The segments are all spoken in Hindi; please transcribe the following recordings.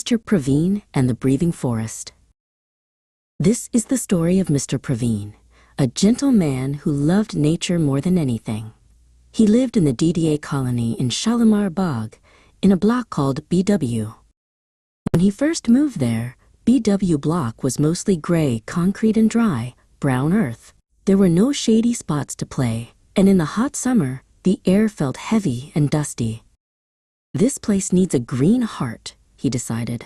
Mr. Praveen and the Breathing Forest. This is the story of Mr. Praveen, a gentle man who loved nature more than anything. He lived in the DDA colony in Shalimar Bagh, in a block called BW. When he first moved there, BW block was mostly gray, concrete and dry, brown earth. There were no shady spots to play, and in the hot summer, the air felt heavy and dusty. This place needs a green heart, he decided.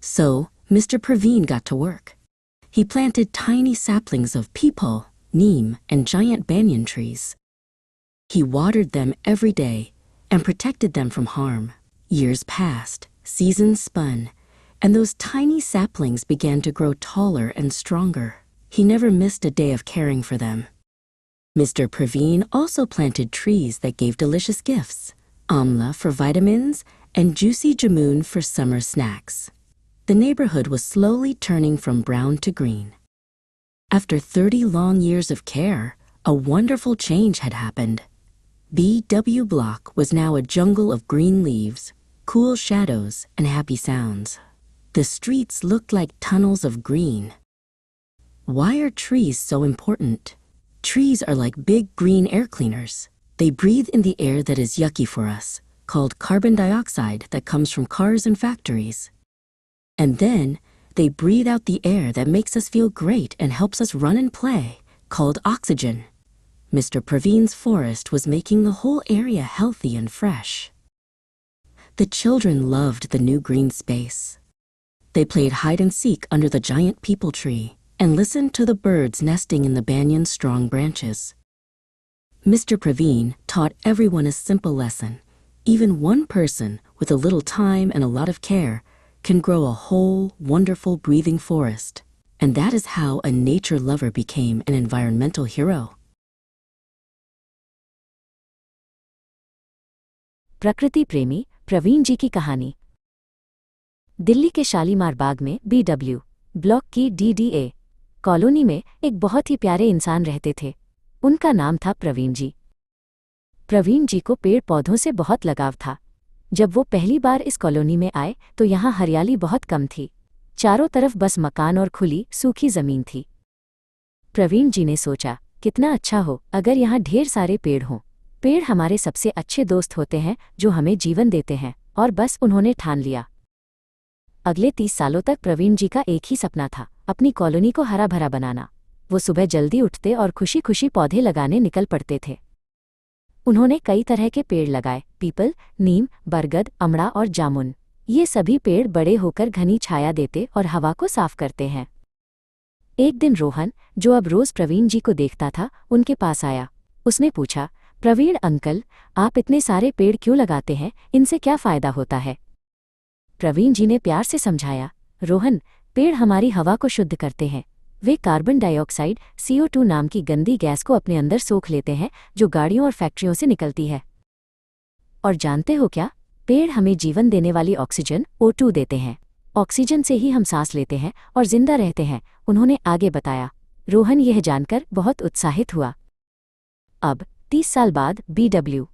So, Mr. Praveen got to work. He planted tiny saplings of peepal, neem, and giant banyan trees. He watered them every day and protected them from harm. Years passed, seasons spun, and those tiny saplings began to grow taller and stronger. He never missed a day of caring for them. Mr. Praveen also planted trees that gave delicious gifts, amla for vitamins and juicy jamun for summer snacks. The neighborhood was slowly turning from brown to green. After 30 long years of care, a wonderful change had happened. BW Block was now a jungle of green leaves, cool shadows, and happy sounds. The streets looked like tunnels of green. Why are trees so important? Trees are like big green air cleaners. They breathe in the air that is yucky for us, called carbon dioxide that comes from cars and factories. And then, they breathe out the air that makes us feel great and helps us run and play, called oxygen. Mr. Praveen's forest was making the whole area healthy and fresh. The children loved the new green space. They played hide and seek under the giant peepal tree and listened to the birds nesting in the banyan's strong branches. Mr. Praveen taught everyone a simple lesson. Even one person with a little time and a lot of care can grow a whole, wonderful breathing forest. And that is how a nature lover became an environmental hero. प्रकृति प्रेमी प्रवीण जी की कहानी। दिल्ली के शालीमार बाग में BW ब्लॉक की DDA कॉलोनी में एक बहुत ही प्यारे इंसान रहते थे। उनका नाम था प्रवीण जी। प्रवीण जी को पेड़ पौधों से बहुत लगाव था। जब वो पहली बार इस कॉलोनी में आए तो यहाँ हरियाली बहुत कम थी। चारों तरफ बस मकान और खुली सूखी जमीन थी। प्रवीण जी ने सोचा, कितना अच्छा हो अगर यहाँ ढेर सारे पेड़ हों। पेड़ हमारे सबसे अच्छे दोस्त होते हैं जो हमें जीवन देते हैं। और बस उन्होंने ठान लिया। अगले 30 सालों तक प्रवीण जी का एक ही सपना था, अपनी कॉलोनी को हरा भरा बनाना। वो सुबह जल्दी उठते और खुशी खुशी पौधे लगाने निकल पड़ते थे। उन्होंने कई तरह के पेड़ लगाए, पीपल, नीम, बरगद, अमड़ा और जामुन। ये सभी पेड़ बड़े होकर घनी छाया देते और हवा को साफ करते हैं। एक दिन रोहन, जो अब रोज प्रवीण जी को देखता था, उनके पास आया। उसने पूछा, प्रवीण अंकल, आप इतने सारे पेड़ क्यों लगाते हैं? इनसे क्या फ़ायदा होता है? प्रवीण जी ने प्यार से समझाया, रोहन, पेड़ हमारी हवा को शुद्ध करते हैं। वे कार्बन डाइऑक्साइड CO2 नाम की गंदी गैस को अपने अंदर सोख लेते हैं जो गाड़ियों और फैक्ट्रियों से निकलती है। और जानते हो क्या? पेड़ हमें जीवन देने वाली ऑक्सीजन O2 देते हैं। ऑक्सीजन से ही हम सांस लेते हैं और जिंदा रहते हैं, उन्होंने आगे बताया। रोहन यह जानकर बहुत उत्साहित हुआ। अब 30 साल बाद BW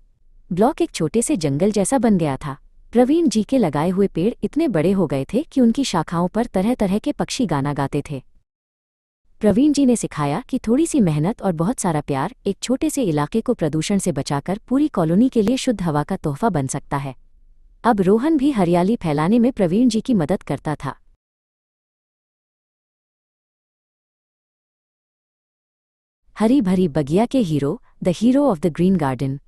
ब्लॉक एक छोटे से जंगल जैसा बन गया था। प्रवीण जी के लगाए हुए पेड़ इतने बड़े हो गए थे कि उनकी शाखाओं पर तरह तरह के पक्षी गाना गाते थे। प्रवीण जी ने सिखाया कि थोड़ी सी मेहनत और बहुत सारा प्यार एक छोटे से इलाके को प्रदूषण से बचाकर पूरी कॉलोनी के लिए शुद्ध हवा का तोहफा बन सकता है। अब रोहन भी हरियाली फैलाने में प्रवीण जी की मदद करता था। हरी भरी बगिया के hero, the hero of the green garden.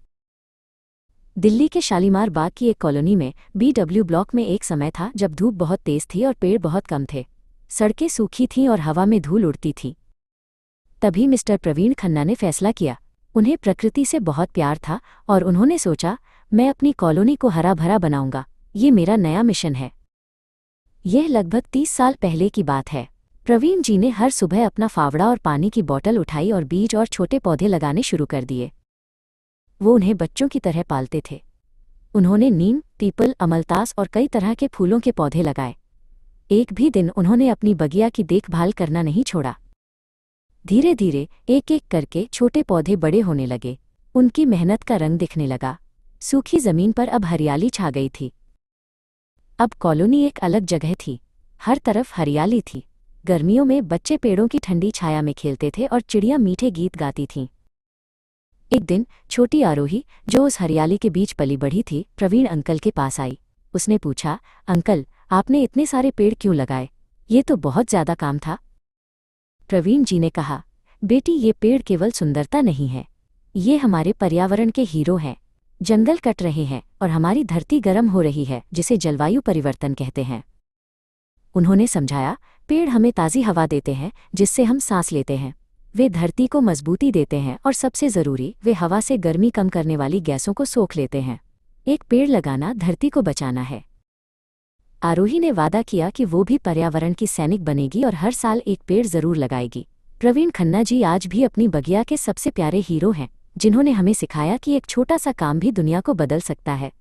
Delhi के शालीमार बाग की एक कॉलोनी में BW ब्लॉक में एक समय था जब धूप बहुत तेज थी और पेड़ बहुत कम थे। सड़कें सूखी थीं और हवा में धूल उड़ती थी। तभी मिस्टर प्रवीण खन्ना ने फैसला किया। उन्हें प्रकृति से बहुत प्यार था और उन्होंने सोचा, मैं अपनी कॉलोनी को हरा भरा बनाऊंगा। ये मेरा नया मिशन है। यह लगभग 30 साल पहले की बात है। प्रवीण जी ने हर सुबह अपना फावड़ा और पानी की बोतल उठाई और बीज और छोटे पौधे लगाने शुरू कर दिए। वो उन्हें बच्चों की तरह पालते थे। उन्होंने नीम, पीपल, अमलतास और कई तरह के फूलों के पौधे लगाए। एक भी दिन उन्होंने अपनी बगिया की देखभाल करना नहीं छोड़ा। धीरे धीरे एक एक करके छोटे पौधे बड़े होने लगे। उनकी मेहनत का रंग दिखने लगा। सूखी जमीन पर अब हरियाली छा गई थी। अब कॉलोनी एक अलग जगह थी। हर तरफ हरियाली थी। गर्मियों में बच्चे पेड़ों की ठंडी छाया में खेलते थे और चिड़ियां मीठे गीत गाती थीं। एक दिन छोटी आरोही, जो उस हरियाली के बीच पली बढ़ी थी, प्रवीण अंकल के पास आई। उसने पूछा, अंकल, आपने इतने सारे पेड़ क्यों लगाए? ये तो बहुत ज्यादा काम था। प्रवीण जी ने कहा, बेटी, ये पेड़ केवल सुंदरता नहीं है, ये हमारे पर्यावरण के हीरो हैं। जंगल कट रहे हैं और हमारी धरती गर्म हो रही है, जिसे जलवायु परिवर्तन कहते हैं। उन्होंने समझाया, पेड़ हमें ताज़ी हवा देते हैं जिससे हम सांस लेते हैं। वे धरती को मजबूती देते हैं और सबसे ज़रूरी, वे हवा से गर्मी कम करने वाली गैसों को सोख लेते हैं। एक पेड़ लगाना धरती को बचाना है। आरोही ने वादा किया कि वो भी पर्यावरण की सैनिक बनेगी और हर साल एक पेड़ जरूर लगाएगी। प्रवीण खन्ना जी आज भी अपनी बगिया के सबसे प्यारे हीरो हैं, जिन्होंने हमें सिखाया कि एक छोटा सा काम भी दुनिया को बदल सकता है।